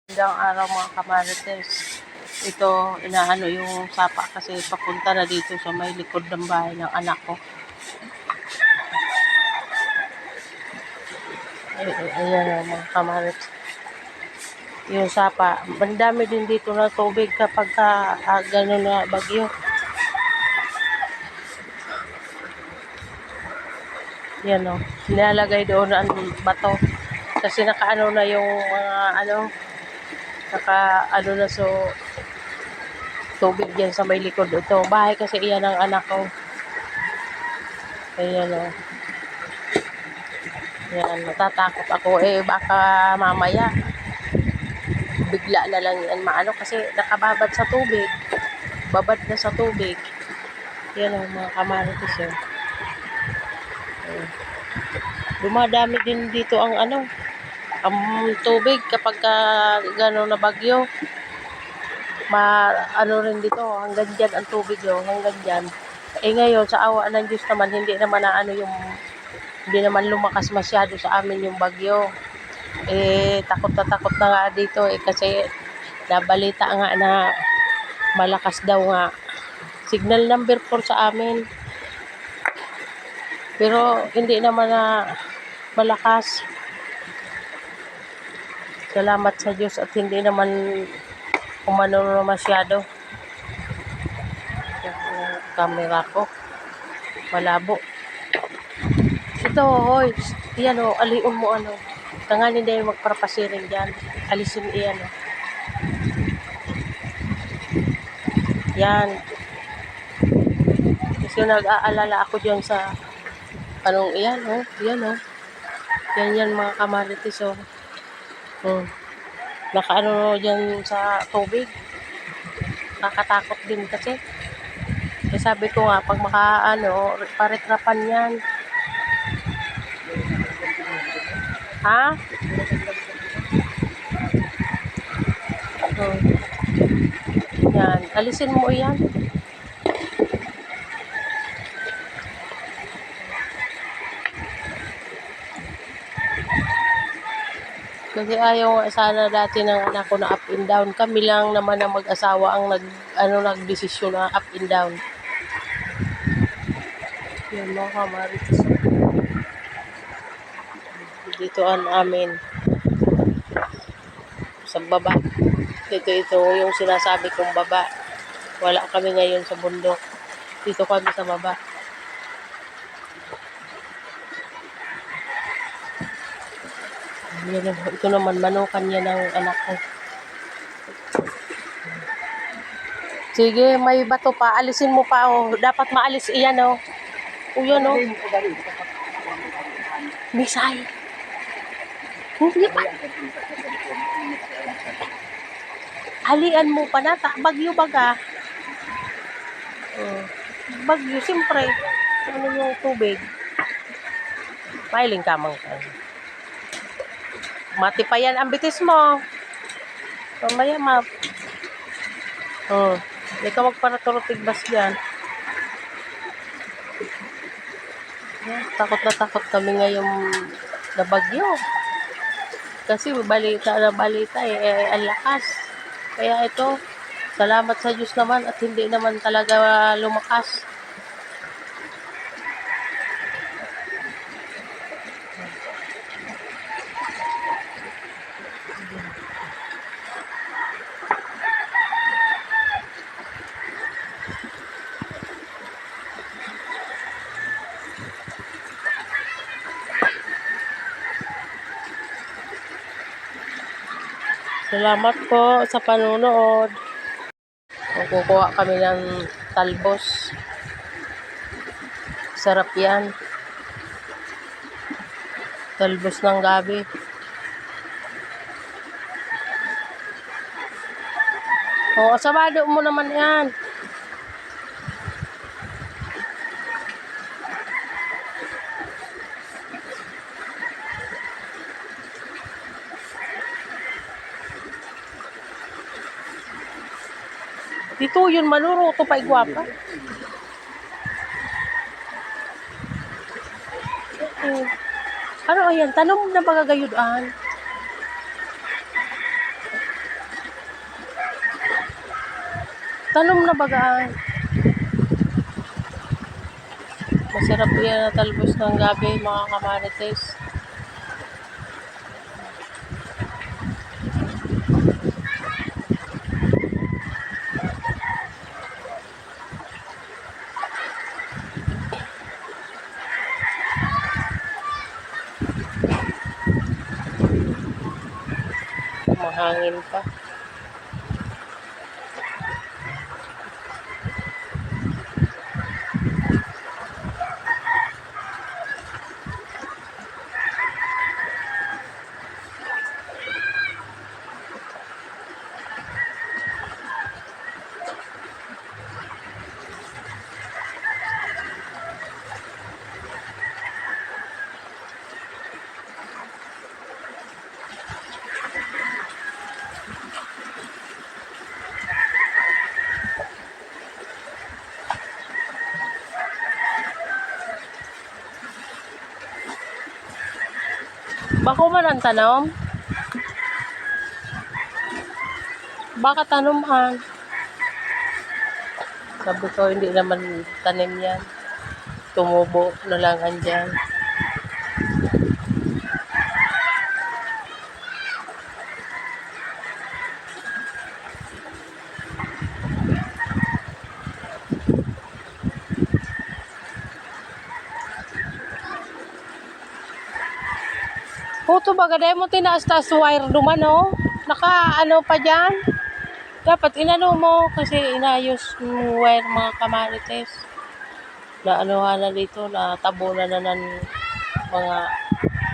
Magandang araw mga kamarites. Ito, inaano yung sapa kasi papunta na dito sa may likod ng bahay ng anak ko. Ayan o mga kamarites. Yung sapa, mandami din dito na tubig kapag gano'n na bagyo. Yan o, nilalagay doon ang bato. Kasi nakaano na yung mga naka na so tubig yan sa may likod. Ito, bahay kasi iyan ng anak ko. Ayan o. Yan, natatakot ako. Baka mamaya, bigla na lang yan maano kasi nakababad sa tubig. Babad na sa tubig. Yan o, mga kamarites yun. Dumadami din dito ang tubig kapag gano'n na bagyo. Rin dito, hanggang dyan ang tubig yun, hanggang dyan. Ngayon, sa awa ng Diyos naman, hindi naman lumakas masyado sa amin yung bagyo. Takot na nga dito kasi nabalita nga na malakas daw nga. Signal number 4 sa amin. Pero hindi naman na malakas. Salamat sa Diyos at hindi naman umano na masyado. Yung camera ko malabo. Ito, hoy, yan o, aliun mo tanganin dahil magparapasirin dyan. Alisin iyan o. Yan. Kasi nag-aalala ako dyan sa iyan o. Yan o. Yan mga kamarites o. Nakaano dyan sa tubig. Nakatakot din kasi. Sabi ko nga, pag paritrapan yan. Ha? Yan. Alisin mo yan. Kasi ayaw nga sana dati ng anak ko na up and down. Kami lang naman ang mag-asawa ang nagdesisyon na up and down. Yan mga kamarites. Dito ang amin. Sa baba. Ito yung sinasabi kong baba. Wala kami ngayon sa bundok. Dito kami sa baba. Ito naman, manukan niya ng anak ko. Sige, may bato pa. Alisin mo pa o. Dapat maalis iyan o. Yan o. Misay. Hindi pa. Halian mo pa na. Bagyo baga. Bagyo, siyempre. Ano yung tubig? Mailing kamang ka. Mati pa yan ang bitis mo. Mamaya hindi ka magparatorotig bas dyan. Takot na takot kami ngayong na bagyo. Kasi balita ang lakas. Kaya ito, salamat sa Diyos naman at hindi naman talaga lumakas. Salamat po sa panunood. Kukuha kami ng talbos. Sarap yan. Talbos ng gabi. Sabado mo naman yan. Dito yun maluluto pa igwapa. Ano yan? Tanong na bagagayudan. Tanom na bagaan. Masarap yan na talbos ng gabi, mga kamarites. Mahangin pa. Bako man ang tanom? Baka tanuman. Sabi ko, hindi naman tanim yan. Tumubo na lang andyan. Puto baga dahil mo tinaas-taas wire duman, oh. Naka ano pa dyan. Dapat inano mo kasi inayos yung wire, mga kamarites. Na ano na dito, natabunan na ng mga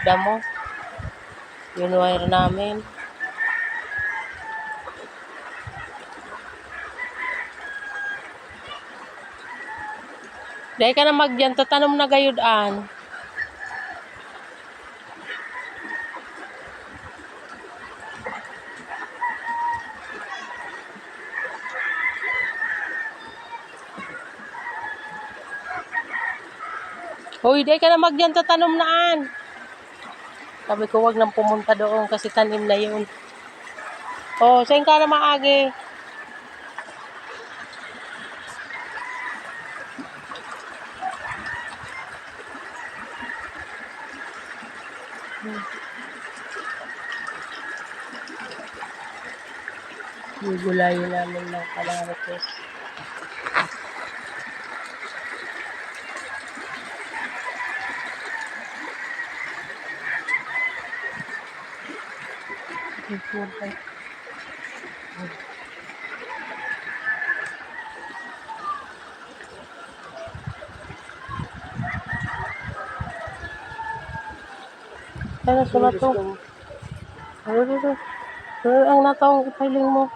damo. Yung wire namin. Dahil ka na magyan, tatanong na gayudaan. Hoy, dahil ka na magyan, tatanong naan. Sabi ko, wag nang pumunta doon kasi tanim na yun. Oh, saan ka na maagi? Gugulayin namin ng kamarites. Okay. Ano sulat to? Ano dito? Ang natawang ipiling mo.